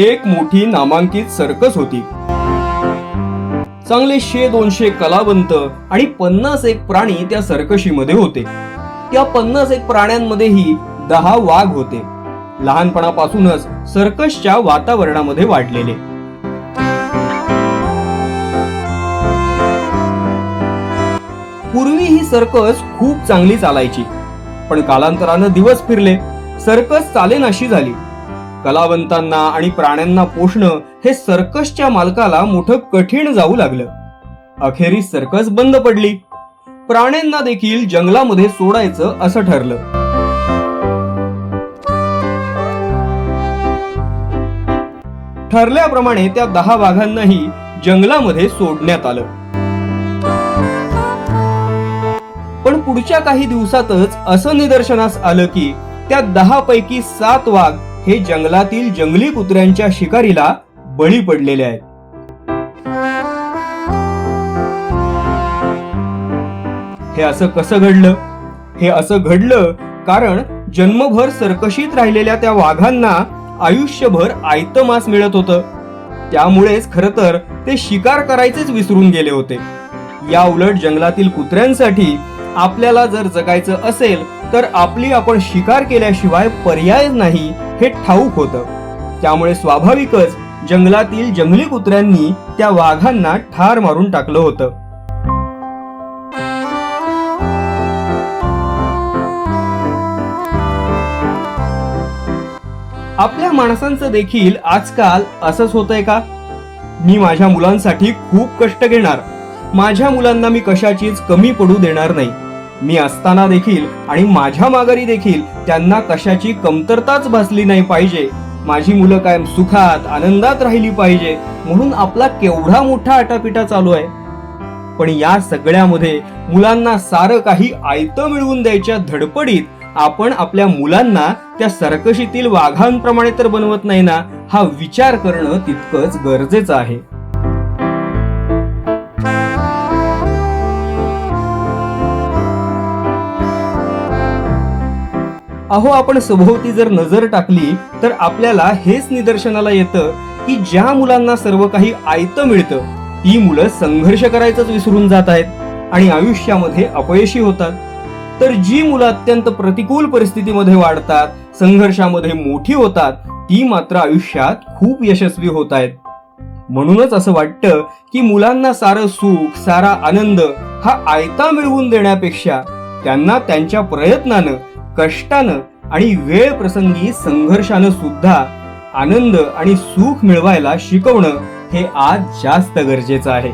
एक मोठी नामांकित सर्कस होती. चांगले 100-200 कलावंत आणि 50 प्राणी त्या सर्कशीमध्ये होते. त्या 50 प्राण्यांमध्येही 10 वाघ होते, लहानपणापासूनच सर्कसच्या वातावरणामध्ये वाढलेले. पूर्वी ही सर्कस खूप चांगली चालायची, पण कालांतरानं दिवस फिरले, सर्कस चालेनाशी झाली. कलावंतांना आणि प्राण्यांना पोषणं हे सर्कसच्या मालकाला मोठं कठीण जाऊ लागलं. अखेरीस सर्कस बंद पडली. प्राण्यांना देखील जंगलामध्ये सोडायचं असं ठरलं. ठरल्याप्रमाणे त्या 10 वाघांनाही जंगलामध्ये सोडण्यात आलं. पण पुढच्या काही दिवसातच असं निदर्शनास आलं की त्या 10 पैकी 7 वाघ हे जंगलातील जंगली कुत्र्यांच्या शिकारीला बळी पडलेले आहेत. हे असं कसं घडलं? हे असं घडलं कारण जन्मभर सर्कशीत राहिलेल्या त्या वाघांना आयुष्यभर आयतं मांस मिळत होतं. त्यामुळेच खरं तर ते शिकार करायचेच विसरून गेले होते. या उलट जंगलातील कुत्र्यांसाठी आपल्याला जर जगायचं असेल तर आपली आपण शिकार केल्याशिवाय पर्याय नाही हे ठाऊक होतं. त्यामुळे स्वाभाविकच जंगलातील जंगली कुत्र्यांनी त्या वाघांना ठार मारून टाकलं होतं. आपल्या माणसांचं देखील आजकाल असंच होतंय का? मी माझ्या मुलांसाठी खूप कष्ट घेणार, माझ्या मुलांना मी कशाचीच कमी पडू देणार नाही. मी असताना देखील आणि माझ्या माघारी देखील त्यांना कशाची कमतरताच भासली नाही पाहिजे. माझी मुलं कायम सुखात आनंदात राहिली पाहिजे म्हणून आपला केवढा मोठा आटापिटा चालू आहे. पण या सगळ्यामध्ये मुलांना सारं काही आयतं मिळवून द्यायच्या धडपडीत आपण आपल्या मुलांना त्या सर्कशीतील वाघांप्रमाणे तर बनवत नाही ना, हा विचार करणं तितकंच गरजेचं आहे. अहो, आपण सभोवती जर नजर टाकली तर आपल्याला हेच निदर्शनाला येतं की ज्या मुलांना सर्व काही आयतं मिळतं ती मुलं संघर्ष करायचंच विसरून जात आहेत आणि आयुष्यामध्ये अपयशी होतात. तर जी मुलं अत्यंत प्रतिकूल परिस्थितीमध्ये वाढतात, संघर्षामध्ये मोठी होतात, ती मात्र आयुष्यात खूप यशस्वी होत आहेत. म्हणूनच असं वाटतं की मुलांना सारं सुख, सारा आनंद हा आयता मिळवून देण्यापेक्षा त्यांना त्यांच्या प्रयत्नानं, कष्टानं आणि वेळ प्रसंगी संघर्षानं सुद्धा आनंद आणि सुख मिळवायला शिकवणं हे आज जास्त गरजेचं आहे.